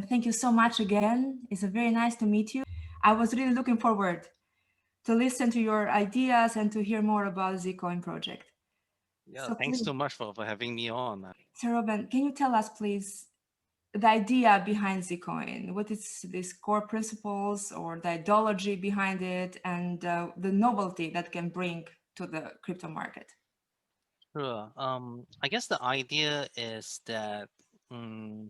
thank you so much again. It's very nice to meet you. I was really looking forward to listen to your ideas and to hear more about Zcoin project. Yeah, So thanks please, so much for having me on. Sir Reuben, can you tell us, please, the idea behind Zcoin? What is these core principles or the ideology behind it, and the novelty that can bring to the crypto market? Sure. I guess the idea is that mm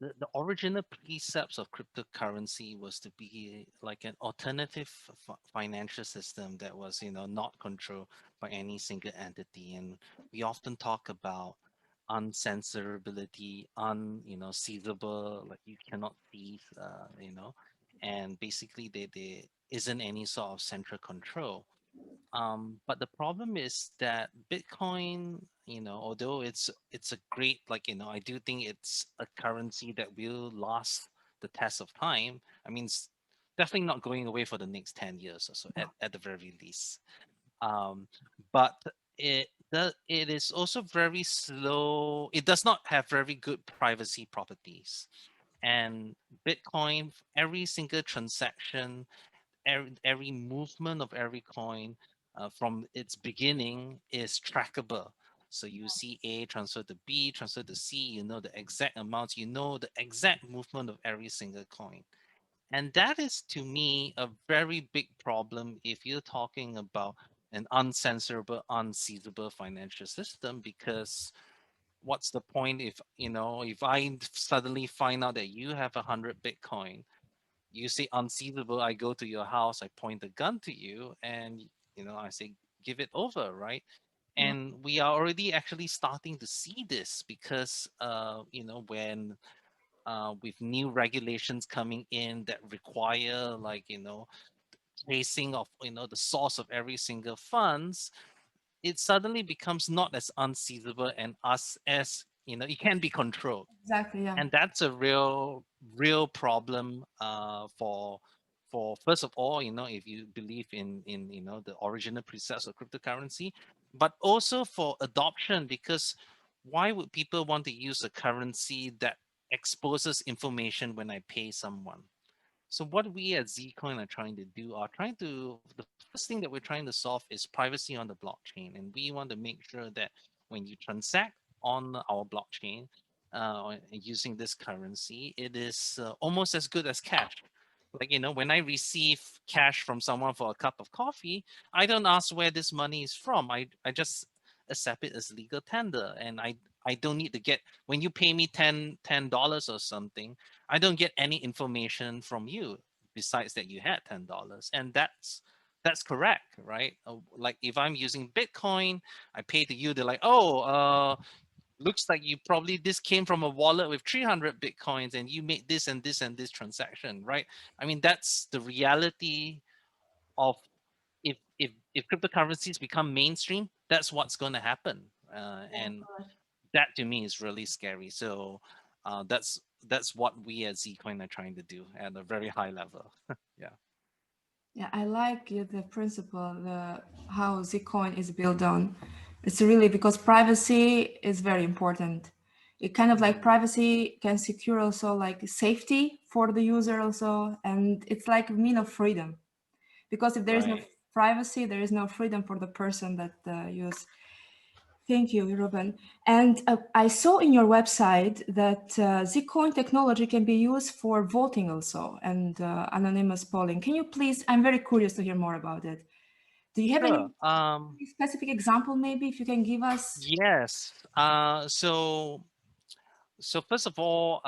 the original precepts of cryptocurrency was to be like an alternative financial system that was, not controlled by any single entity. And we often talk about uncensorability, seizable, like you cannot seize, and basically there isn't any sort of central control. But the problem is that Bitcoin, although it's a great, I do think it's a currency that will last the test of time. I mean, it's definitely not going away for the next 10 years or so at the very least. Um, but it is also very slow. It does not have very good privacy properties. And Bitcoin, every single transaction, every movement of every coin from its beginning is trackable. So you see A transfer to B, transfer to C, you know the exact amounts, you know the exact movement of every single coin. And that is to me a very big problem if you're talking about an uncensorable, unseizable financial system, because what's the point if I suddenly find out that you have 100 Bitcoin, you say unseizable, I go to your house, I point the gun to you, and I say give it over, right? Yeah, And we are already actually starting to see this because when with new regulations coming in that require, tracing of the source of every single funds, it suddenly becomes not as unseizable and us as it can be controlled. exactly. Yeah. And that's a real problem for first of all, if you believe in the original precepts of cryptocurrency, but also for adoption, because why would people want to use a currency that exposes information when I pay someone? So what we at Zcoin are trying to do are trying to the first thing that we're trying to solve is privacy on the blockchain, and we want to make sure that when you transact on our blockchain using this currency, it is almost as good as cash. Like when I receive cash from someone for a cup of coffee, I don't ask where this money is from. I just accept it as legal tender, and I don't need to get when you pay me $10 or something. I don't get any information from you besides that you had $10, and that's correct, right? Like if I'm using Bitcoin, I pay to you. They're like, oh, looks like you probably this came from a wallet with 300 Bitcoins, and you made this and this and this transaction, right? I mean, that's the reality of if cryptocurrencies become mainstream, that's what's going to happen, and that to me is really scary. So that's what we at Zcoin are trying to do at a very high level. Yeah. Yeah, I like the principle, how Zcoin is built on. It's really because privacy is very important. It kind of like Mhm. privacy can secure also like safety for the user also, and it's like a mean of freedom. Because if there is no Right. privacy, there is no freedom for the person that use. Thank you, Ruben. And I saw in your website that Zcoin technology can be used for voting also and anonymous polling. Can you please? I'm very curious to hear more about it. Do you have Sure. any specific example, maybe, if you can give us? Yes. So first of all,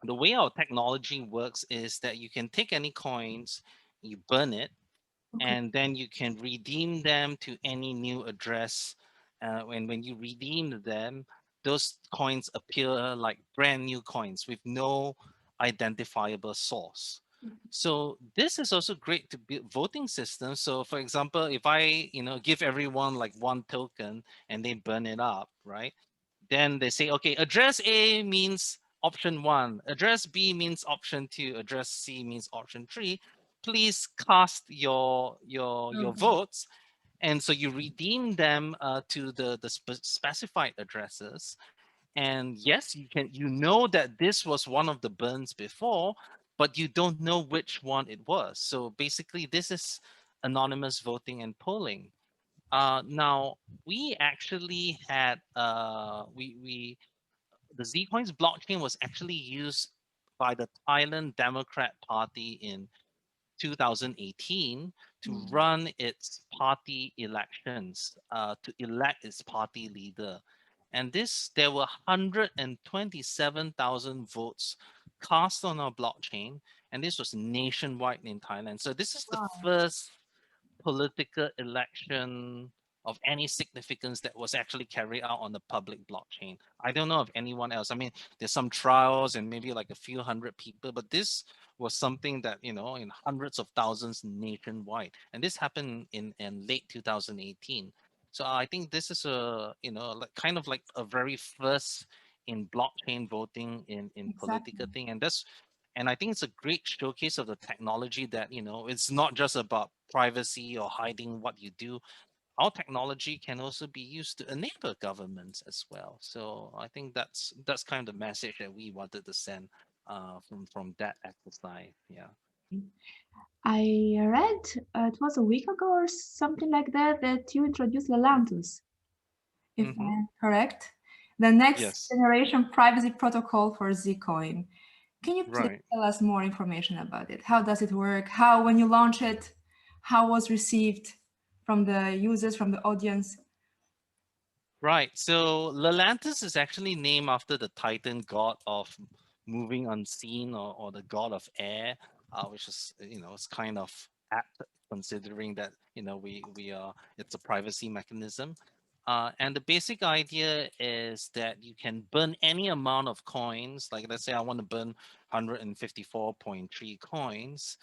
the way our technology works is that you can take any coins, you burn it, Okay. and then you can redeem them to any new address. And when you redeem them, those coins appear like brand new coins with no identifiable source. So this is also great to build voting systems. So for example, if I give everyone like one token and they burn it up, right? Then they say, okay, address A means option one, address B means option two, address C means option three. Please cast your Okay. votes, and so you redeem them to the specified addresses, And yes, you know that this was one of the burns before, but you don't know which one it was. So basically, this is anonymous voting and polling. Now we actually had we the Zcoin's blockchain was actually used by the Thailand Democrat Party in 2018 to Mm. run its party elections, to elect its party leader. And there were 127,000 votes cast on our blockchain, and this was nationwide in Thailand. So this is the Wow. first political election of any significance that was actually carried out on the public blockchain. I don't know of anyone else. I mean, there's some trials and maybe like a few hundred people, but this was something that, in hundreds of thousands nationwide. And this happened in late 2018. So I think this is like kind of like a very first in blockchain voting in Exactly. political thing. And I think it's a great showcase of the technology that, it's not just about privacy or hiding what you do. Our technology can also be used to enable governments as well. So I think that's kind of the message that we wanted to send from that exercise. Yeah. I read, it was a week ago or something like that, that you introduced Lelantus, if Mm-hmm. I'm correct. The next Yes. generation privacy protocol for Zcoin. Can you please Right. tell us more information about it? How does it work? How, when you launch it, how was received from the users, from the audience? Right. So Lelantis is actually named after the Titan god of moving unseen, or the god of air, which is, it's kind of apt considering that, we are it's a privacy mechanism. And the basic idea is that you can burn any amount of coins. Like, let's say I want to burn 154.3 coins.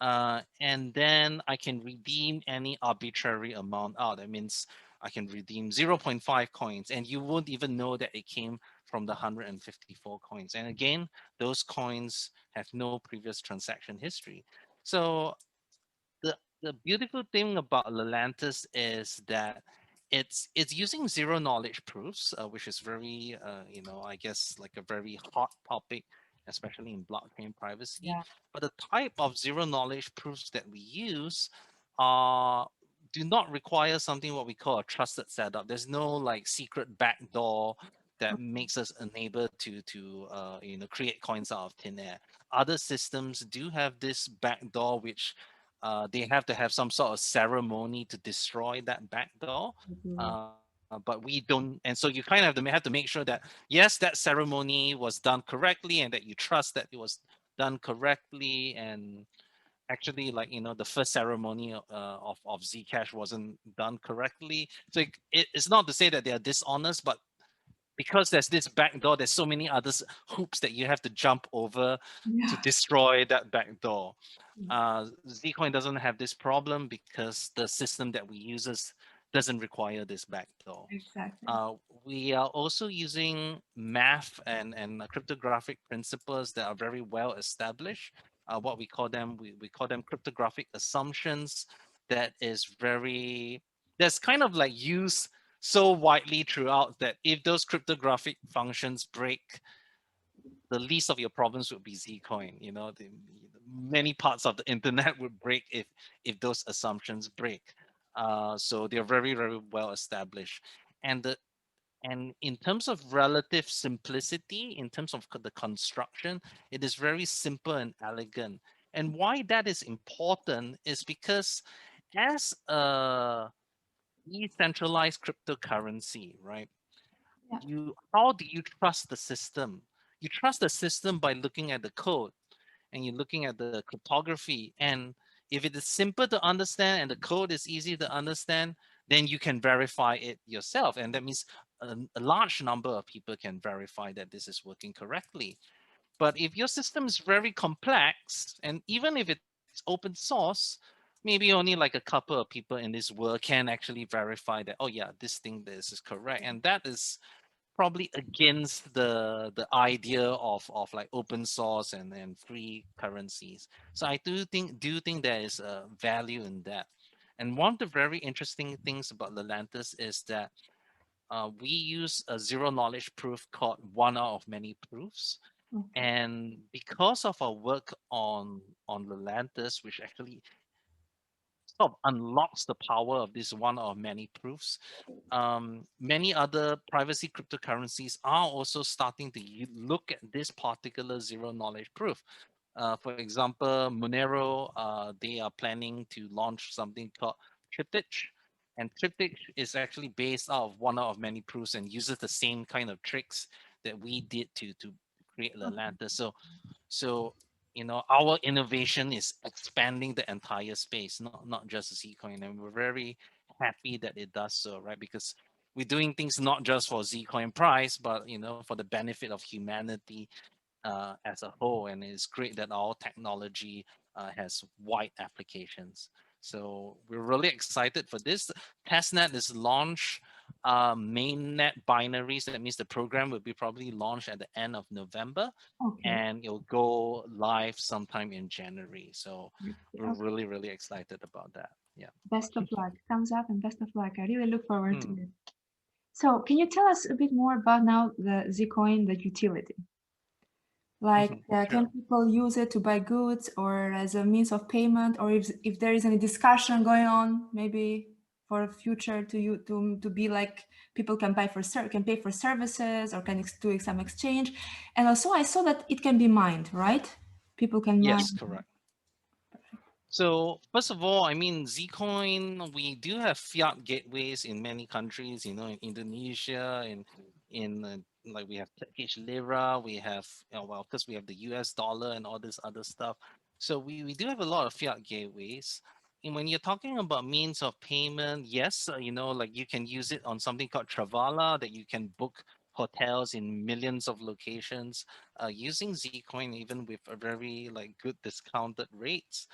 And then I can redeem any arbitrary amount out. That means I can redeem zero point 0.5 coins, and you won't even know that it came from the 154 coins. And again, those coins have no previous transaction history. So the beautiful thing about Lelantis is that it's using zero knowledge proofs, which is very I guess like a very hot topic, especially in blockchain privacy. Yeah. But the type of zero knowledge proofs that we use are do not require something what we call a trusted setup. There's no like secret backdoor that makes us unable to create coins out of thin air. Other systems do have this backdoor, which they have to have some sort of ceremony to destroy that backdoor. Mhm. But we don't, and so you kind of have to make sure that yes, that ceremony was done correctly, and that you trust that it was done correctly. And actually, like, the first ceremony of Zcash wasn't done correctly. So it's not to say that they are dishonest, but because there's this backdoor, there's so many other hoops that you have to jump over to Yeah. destroy that backdoor. Zcoin doesn't have this problem because the system that we use doesn't require this backdoor. Exactly. Uh, we are also using math and cryptographic principles that are very well established. What we call them cryptographic assumptions. That is that's kind of like used so widely throughout that if those cryptographic functions break, the least of your problems would be Zcoin. Many parts of the internet would break if those assumptions break. So they're very, very well established. And in terms of relative simplicity, in terms of the construction, it is very simple and elegant. And why that is important is because as a decentralized cryptocurrency, right? Yeah. How do you trust the system? You trust the system by looking at the code, and you're looking at the cryptography. And if it is simple to understand and the code is easy to understand, then you can verify it yourself. And that means a large number of people can verify that this is working correctly. But if your system is very complex, and even if it's open source, maybe only like a couple of people in this world can actually verify that, oh yeah, this is correct. And that is probably against the idea of like open source and free currencies. So I do think there is a value in that. And one of the very interesting things about Lelantis is that we use a zero knowledge proof called one out of many proofs. Okay. And because of our work on Atlantis, which actually sort of unlocks the power of this one out of many proofs, many other privacy cryptocurrencies are also starting to look at this particular zero knowledge proof. For example, Monero, they are planning to launch something called Triptych. And Triptych is actually based out of one out of many proofs and uses the same kind of tricks that we did to create Okay. Atlantis. So our innovation is expanding the entire space, not just Zcoin, and we're very happy that it does so, right? Because we're doing things not just for Zcoin price, but for the benefit of humanity as a whole. And it's great that our technology has wide applications. So we're really excited for this. Testnet is launched mainnet binaries. That means the program will be probably launched at the end of November, Okay. and it'll go live sometime in January. So we're Okay. really, really excited about that. Yeah. Best of luck. Thumbs up and best of luck. I really look forward to Hmm. it. So, can you tell us a bit more about now the Zcoin, the utility? Like, Sure. can people use it to buy goods or as a means of payment, or if there is any discussion going on, maybe for future to you to be like people can buy for can pay for services or can do some exchange, and also I saw that it can be mined, right? People can Yes, mine. correct. So first of all, I mean, Zcoin, we do have fiat gateways in many countries, in Indonesia, in like we have Turkish lira, we have, well, of course we have the US dollar and all this other stuff. So we do have a lot of fiat gateways. And when you're talking about means of payment, yes, like you can use it on something called Travala, that you can book hotels in millions of locations using Zcoin, even with a very like good discounted rates.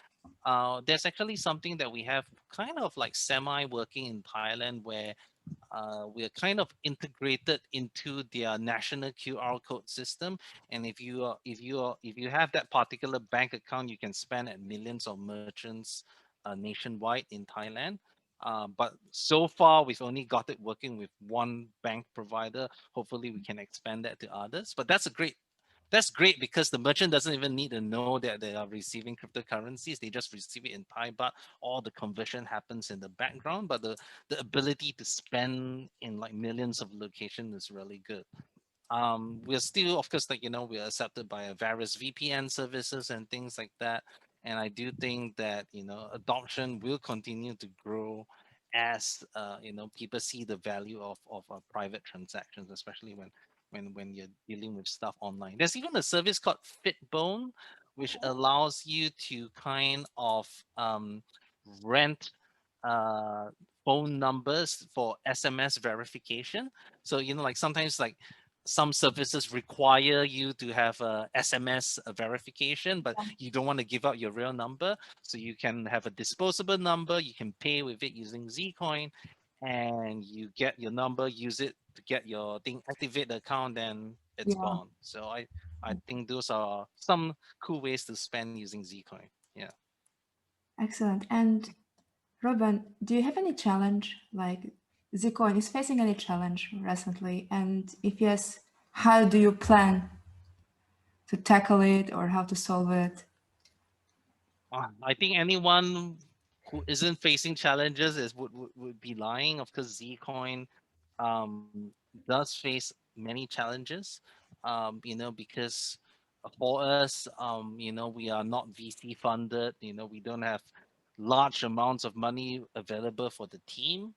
There's actually something that we have kind of like semi working in Thailand, where we are kind of integrated into their national QR code system. And if you have that particular bank account, you can spend at millions of merchants nationwide in Thailand. But so far, we've only got it working with one bank provider. Hopefully, we can expand that to others. But that's great because the merchant doesn't even need to know that they are receiving cryptocurrencies. They just receive it in Thai baht. All the conversion happens in the background, but the ability to spend in like millions of locations is really good. We're still, of course, like we're accepted by various VPN services and things like that. And I do think that adoption will continue to grow as people see the value of private transactions, especially when you're dealing with stuff online. There's even a service called Fitbone, which allows you to kind of rent uh, phone numbers for SMS verification. So like sometimes like some services require you to have a SMS verification, but you don't want to give out your real number. So you can have a disposable number. You can pay with it using Zcoin, and you get your number, use it to get your thing, activate the account, then it's Yeah, gone. So I think those are some cool ways to spend using Zcoin. Yeah. excellent. And Reuben, do you have any challenge like Zcoin is facing any challenge recently? And if yes, how do you plan to tackle it or how to solve it? I think anyone who isn't facing challenges would be lying. Of course, Zcoin um, does face many challenges, because for us, we are not VC funded. We don't have large amounts of money available for the team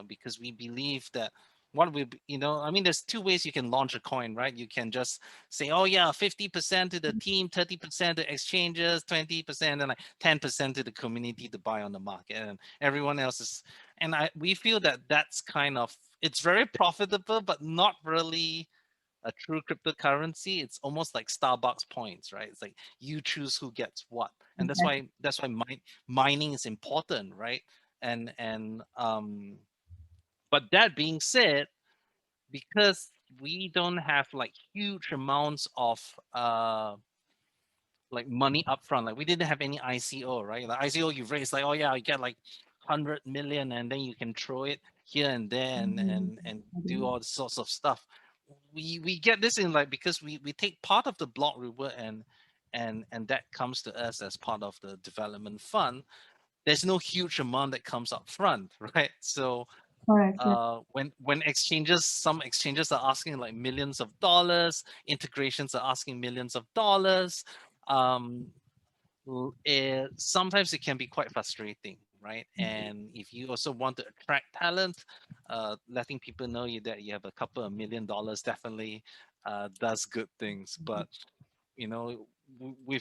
because we believe that I mean, there's two ways you can launch a coin, right? You can just say, oh yeah, 50% to the team, 30% to exchanges, 20%, and like 10% to the community to buy on the market, and everyone else is. And we feel that that's kind of it's very profitable, but not really a true cryptocurrency. It's almost like Starbucks points, right? It's like you choose who gets what, and that's Exactly. why mining is important, right? And but that being said, because we don't have like huge amounts of like money upfront. Like we didn't have any ICO, right? Like ICO you raise like, oh yeah, I get like 100 million, and then you can throw it here and there and Mhm. do all sorts of stuff. We get this in like because we take part of the block reward and that comes to us as part of the development fund. There's no huge amount that comes up front, right? So Correct. Yeah. when exchanges, some exchanges are asking like millions of dollars, integrations are asking millions of dollars. um Sometimes it can be quite frustrating, right? And if you also want to attract talent, letting people know you that you have a couple of $1 million definitely does good things. But you know, we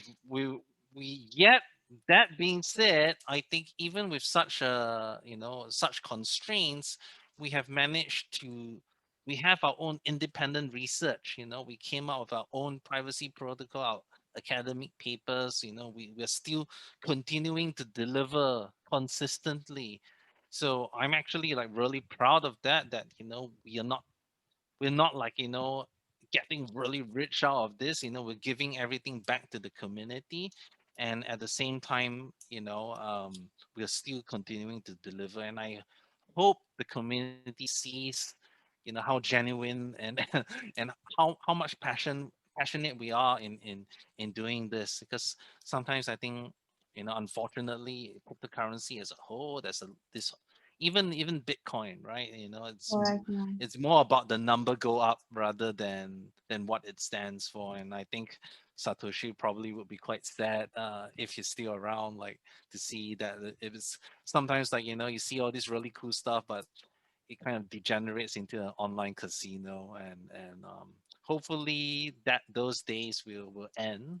yet that being said, I think even with such such constraints, we have managed to we have our own independent research. We came out with our own privacy protocol, our academic papers. We're still continuing to deliver consistently. So I'm actually like really proud of that we're not like getting really rich out of this. We're giving everything back to the community, and at the same time, we're still continuing to deliver. And I hope the community sees how genuine and and how much passionate we are in doing this. Because sometimes I think, unfortunately, cryptocurrency as a whole, there's a this even Bitcoin, right? Correct. Yeah. It's more about the number go up rather than what it stands for. And I think Satoshi probably would be quite sad if he's still around, like to see that if it's sometimes like you see all this really cool stuff, but it kind of degenerates into an online casino. And hopefully that those days will end.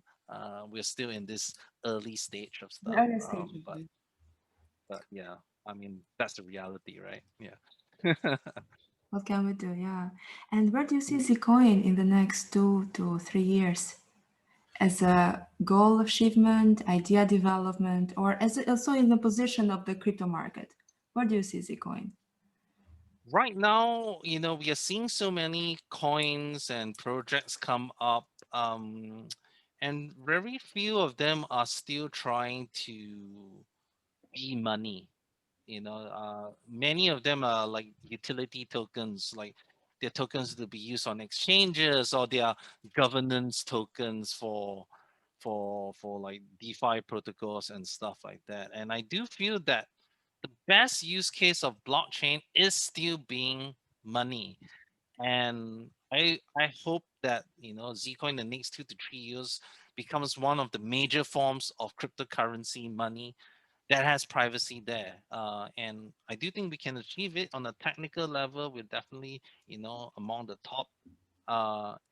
We're still in this early stage of The stuff, early stage of but it. yeah, I mean that's the reality, right? Yeah. What can we do? Yeah. And where do you see Zcoin in the next 2 to 3 years? As a goal achievement, idea development, or as also in the position of the crypto market? Where do you see Zcoin? Right now, we are seeing so many coins and projects come up, and very few of them are still trying to be money. Many of them are like utility tokens, like they're tokens to be used on exchanges, or they are governance tokens for like DeFi protocols and stuff like that. And I do feel that the best use case of blockchain is still being money. And I hope that Zcoin in the next 2 to 3 years becomes one of the major forms of cryptocurrency money that has privacy there. And I do think we can achieve it on a technical level. We're definitely among the top.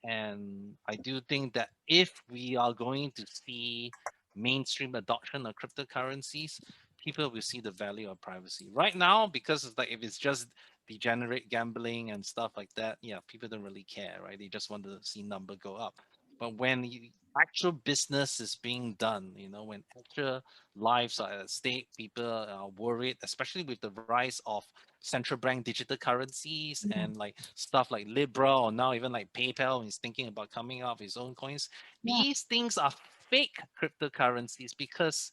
And I do think that if we are going to see mainstream adoption of cryptocurrencies, people will see the value of privacy. Right now, because it's like if it's just degenerate gambling and stuff like that, yeah, people don't really care, right? They just want to see number go up. But when actual business is being done, when actual lives are at stake, people are worried, especially with the rise of central bank digital currencies Yeah. and like stuff like Libra, or now even like PayPal is thinking about coming out with his own coins. Yeah. These things are fake cryptocurrencies because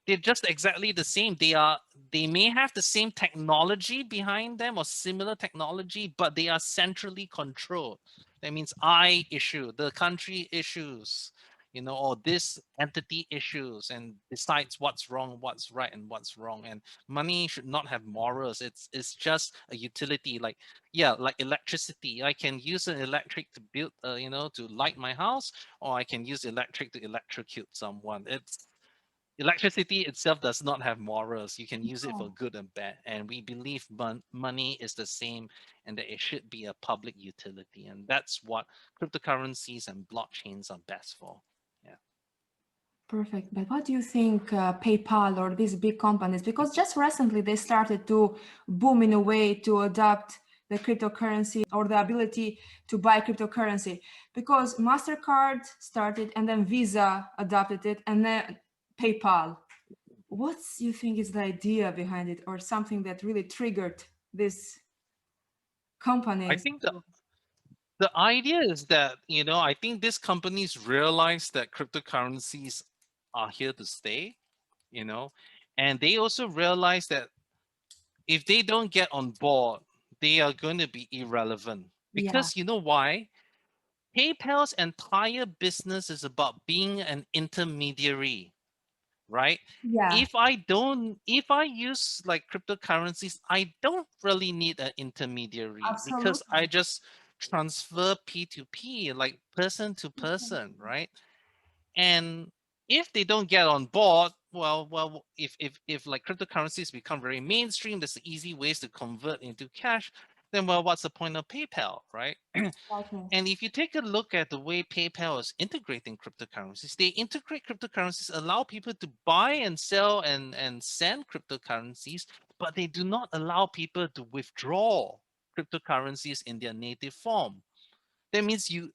they're just exactly the same. They may have the same technology behind them or similar technology, but they are centrally controlled. That means I issue, the country issues, or this entity issues and decides what's wrong, what's right, and what's wrong. And money should not have morals. It's just a utility, like yeah, like electricity. I can use an electric to build, to light my house, or I can use electric to electrocute someone. It's Electricity itself does not have morals. You can use it for Oh, good and bad. And we believe money is the same and that it should be a public utility. And that's what cryptocurrencies and blockchains are best for. Yeah. perfect. But what do you think PayPal or these big companies, because just recently they started to boom in a way to adopt the cryptocurrency or the ability to buy cryptocurrency, because MasterCard started and then Visa adopted it and then PayPal. What do you think is the idea behind it, or something that really triggered these I companies? think the idea is that, I think these companies realize that cryptocurrencies are here to stay, you know, And they also realize that if they don't get on board, they are going to be irrelevant. Yeah. Because you know why? PayPal's entire business is about being an intermediary, right? Yeah. If I use like cryptocurrencies, I don't really need an intermediary because I Absolutely. just transfer P2P, like person to person, right? And if they don't get on board, well, if like cryptocurrencies become very mainstream, there's easy ways to convert into cash, then well, what's the point of PayPal, right? Okay. And if you take a look at the way PayPal is integrating cryptocurrencies, they integrate cryptocurrencies, allow people to buy and sell and send cryptocurrencies, but they do not allow people to withdraw cryptocurrencies in their native form. That means you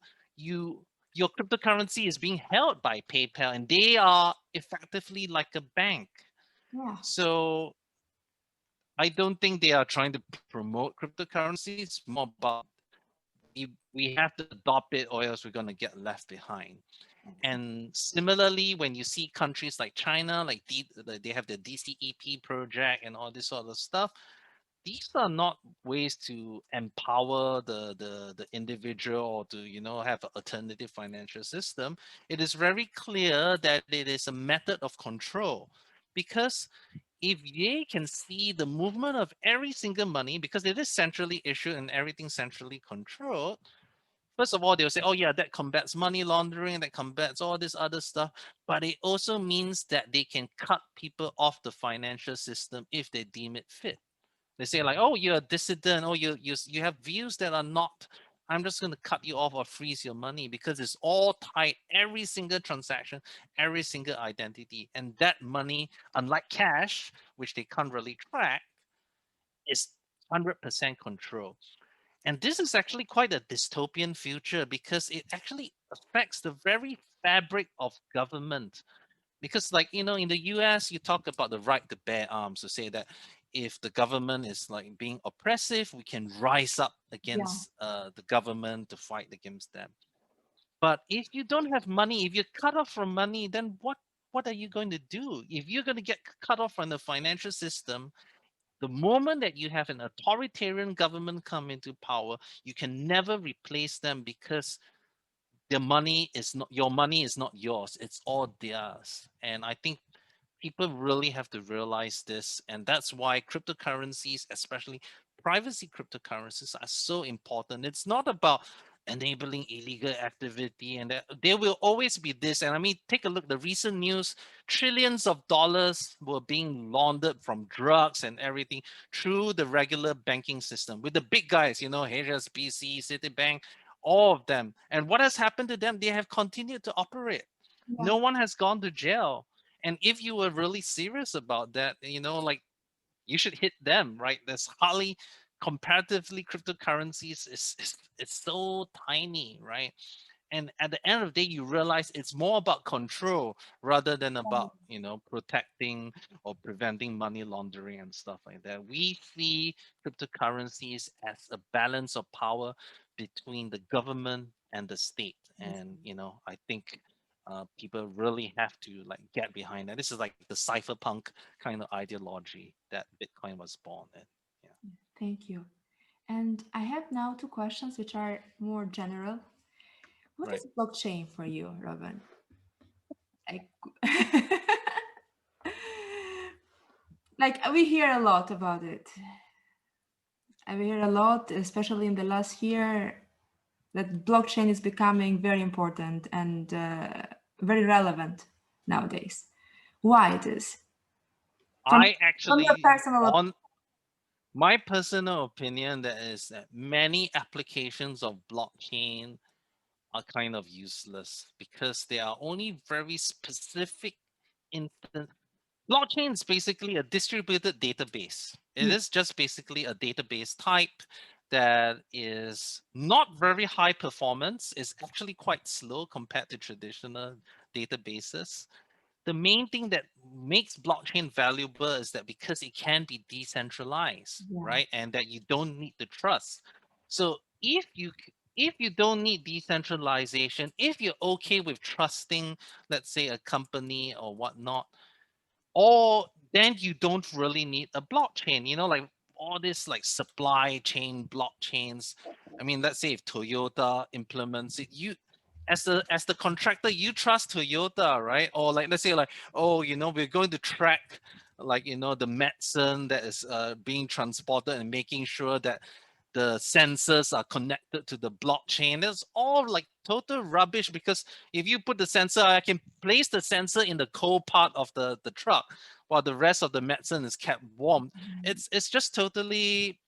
your cryptocurrency is being held by PayPal and they are effectively like a bank. Yeah. So I don't think they are trying to promote cryptocurrencies. It's more about we have to adopt it or else we're going to get left behind. Exactly. And similarly, when you see countries like China, like they have the DCEP project and all this sort of stuff, these are not ways to empower the individual or to have an alternative financial system. It is very clear that it is a method of control, because if they can see the movement of every single money, because it is centrally issued and everything centrally controlled, first of all, they'll say, oh, yeah, that combats money laundering, that combats all this other stuff. But it also means that they can cut people off the financial system if they deem it fit. They say, like, oh, you're a dissident, oh, you have views that are not. I'm just going to cut you off or freeze your money because it's all tied, every single transaction, every single identity. And that money, unlike cash, which they can't really track, is 100% control. And this is actually quite a dystopian future because it actually affects the very fabric of government. Because, like, in the US, you talk about the right to bear arms, to say that if the government is like being oppressive, we can rise up Yeah. against the government to fight against them. But if you don't have money, if you're cut off from money, then what are you going to do? If you're going to get cut off from the financial system, the moment that you have an authoritarian government come into power, you can never replace them because their money is not your money is not yours. It's all theirs. And I think people really have to realize this. And that's why cryptocurrencies, especially privacy cryptocurrencies, are so important. It's not about enabling illegal activity, and there will always be this. And I mean, take a look, the recent news, trillions of dollars were being laundered from drugs and everything through the regular banking system with the big guys, HSBC, Citibank, all of them. And what has happened to them? They have continued to operate. Yeah. No one has gone to jail. And if you were really serious about that, like, you should hit them, right? There's hardly, comparatively, cryptocurrencies is so tiny, right? And at the end of the day, you realize it's more about control rather than about protecting or preventing money laundering and stuff like that. We see cryptocurrencies as a balance of power between the government and the state. Yes. And I think people really have to like get behind that. This is like the cypherpunk kind of ideology that Bitcoin was born in. Yeah. Thank you. And I have now two questions which are more general. What Right. is blockchain for you, Robin? Like, like we hear a lot about it. And we hear a lot, especially in the last year, that blockchain is becoming very important and very relevant nowadays. Why it is? From I from your actually, personal opinion. on my personal opinion, that is that many applications of blockchain are kind of useless because they are only very specific instance. Blockchain is basically a distributed database. It Yeah, is just basically a database type that is not very high performance. It's actually quite slow compared to traditional databases. The main thing that makes blockchain valuable is that because it can be decentralized, yeah, right? And that you don't need the trust. So if you don't need decentralization, if you're okay with trusting, let's say, a company or whatnot, all then you don't really need a blockchain. Like all this like supply chain blockchains. I mean, let's say if Toyota implements it, you as the contractor, you trust Toyota, right? Or like let's say like, oh, we're going to track like the medicine that is being transported and making sure that the sensors are connected to the blockchain. That's all like total rubbish because if you put the sensor, I can place the sensor in the cold part of the truck while the rest of the medicine is kept warm. It's just totally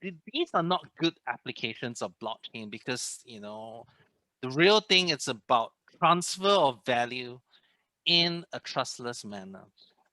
these are not good applications of blockchain because the real thing is about transfer of value in a trustless manner.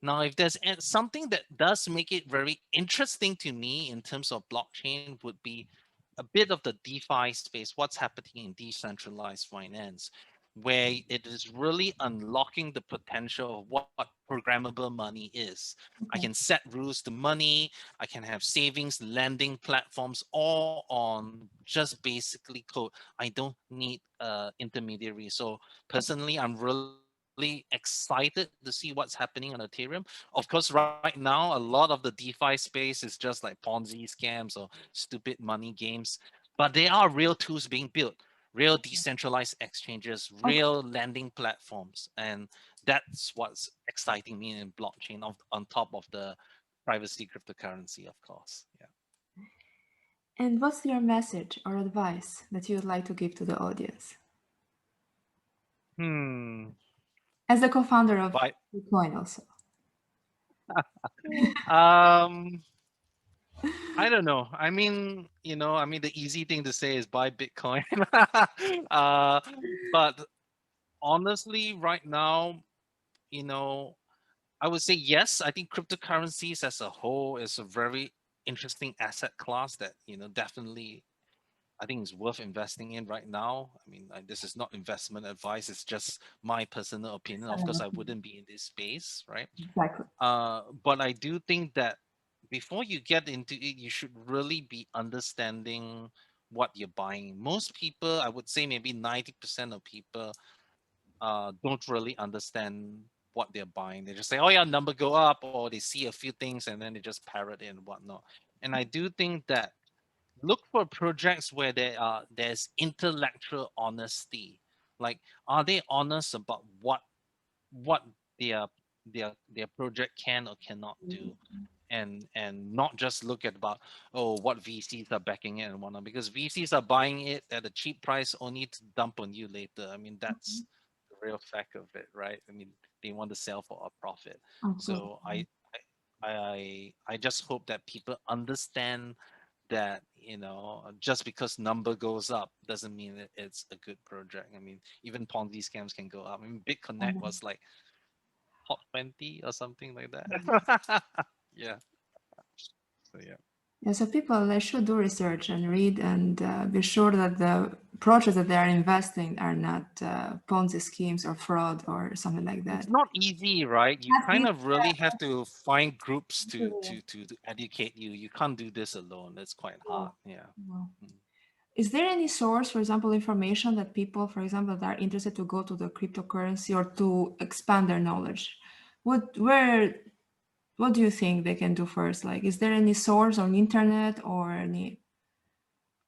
Now, if there's something that does make it very interesting to me in terms of blockchain would be a bit of the DeFi space, what's happening in decentralized finance, where it is really unlocking the potential of what programmable money is. I Okay. can set rules to money, I can have savings, lending platforms, all on just basically code. I don't need intermediary. So personally, I'm really excited to see what's happening on Ethereum. Of course, right now, a lot of the DeFi space is just like Ponzi scams or stupid money games, but there are real tools being built, real decentralized exchanges, Okay. real lending platforms, and that's what's exciting me in blockchain on top of the privacy cryptocurrency, of course. Yeah. And what's your message or advice that you would like to give to the audience Hmm. as the co-founder of But Zcoin also? um I don't know. I mean, the easy thing to say is buy Bitcoin. uh, but honestly, right now, you know, I would say yes. I think cryptocurrencies as a whole is a very interesting asset class that definitely I think is worth investing in right now. I mean, this is not investment advice. It's just my personal opinion. Of course, I wouldn't be in this space, right? Exactly. But I do think that before you get into it, you should really be understanding what you're buying. Most people, I would say maybe 90% of people don't really understand what they're buying. They just say, oh yeah, number go up, or they see a few things and then they just parrot it and whatnot. And I do think that look for projects where there's intellectual honesty. Like, are they honest about what their their project can or cannot do, and not just look at about what VCs are backing it and whatnot, because VCs are buying it at a cheap price only to dump on you later. I mean, that's the real fact of it, right? I mean, they want to sell for a profit. Of course. So I just hope that people understand that just because number goes up doesn't mean that it's a good project. I mean, even Ponzi scams can go up. I mean, BitConnect was like Hot 20 or something like that. Yeah. So yeah. Yeah, so people they should do research and read and be sure that the projects that they are investing are not Ponzi schemes or fraud or something like It's that. not easy, right? You Not kind easy, of really have to find groups to yeah. to to, to educate you. You can't do this alone. It's quite hard. Yeah. Yeah. Mm. Is there any source, for example, information that people, for example, that are interested to go to the cryptocurrency or to expand their knowledge? What do you think they can do first? Like, is there any source on internet or any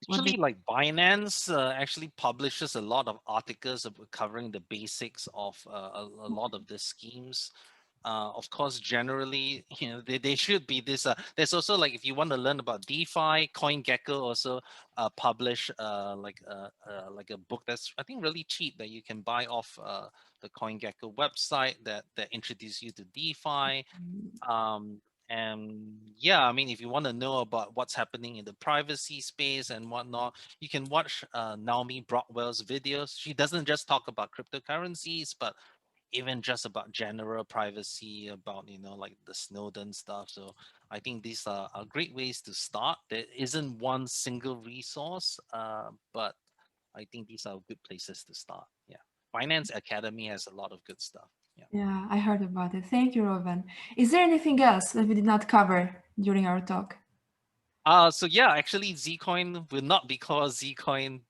what they Actually, like Binance actually publishes a lot of articles of covering the basics of a lot of the schemes. Of course, generally, they should be this. There's also like if you want to learn about DeFi, CoinGecko also publish like a book that's I think really cheap that you can buy off the CoinGecko website that introduce you to DeFi. Um, and yeah, I mean, if you want to know about what's happening in the privacy space and whatnot, you can watch Naomi Brockwell's videos. She doesn't just talk about cryptocurrencies, but even just about general privacy, about like the Snowden stuff. So I think these are great ways to start. There isn't one single resource, but I think these are good places to start. Yeah, Finance Academy has a lot of good stuff. Yeah. Yeah, I heard about it. Thank you, Robin. Is there anything else that we did not cover during our talk? So yeah, actually, Zcoin will not be called Zcoin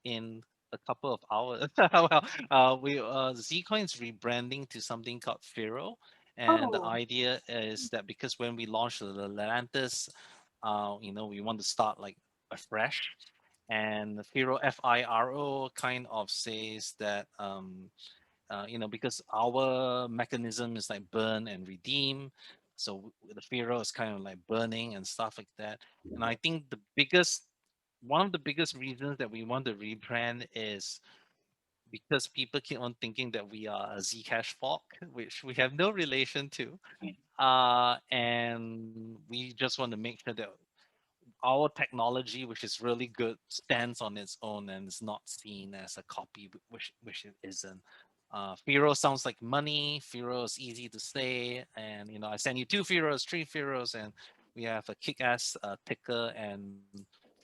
in a couple of hours. Well, we Zcoin is rebranding to something called Firo, And the Oh, idea is that because when we launched the Atlantis, we want to start like afresh. And the FIRO kind of says that because our mechanism is like burn and redeem, so the FIRO is kind of like burning and stuff like that. And I think one of the biggest reasons that we want to rebrand is because people keep on thinking that we are a Zcash fork, which we have no relation to. And we just want to make sure that our technology, which is really good, stands on its own and is not seen as a copy, which it isn't. Firo sounds like money. Firo is easy to say, and I send you 2 Firos, 3 Firos, and we have a kick-ass ticker and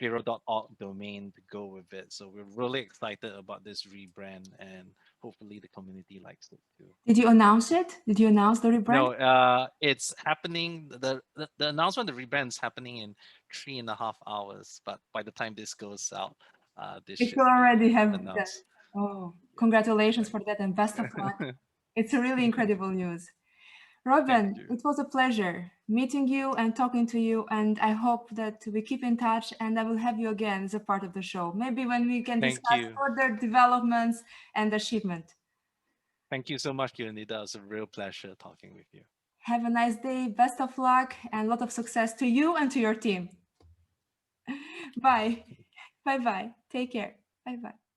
Firo.org domain to go with it. So we're really excited about this rebrand, and hopefully the community likes it too. did you announce it? Did you announce the rebrand? No, it's happening. The announcement, the rebrand is happening in 3.5 hours. But by the time this goes out, this It should you be already have that. announced. Oh, Yeah, congratulations thank for that and best of luck. you. It's a really incredible news. Thank Reuben, you. it was a pleasure meeting you and talking to you, and I hope that we keep in touch and I will have you again as a part of the show. Maybe when we can Thank discuss you. further developments and achievement. Thank you so much, Yunita. It was a real pleasure talking with you. Have a nice day, best of luck, and a lot of success to you and to your team. Bye. Bye bye. Take care. Bye bye.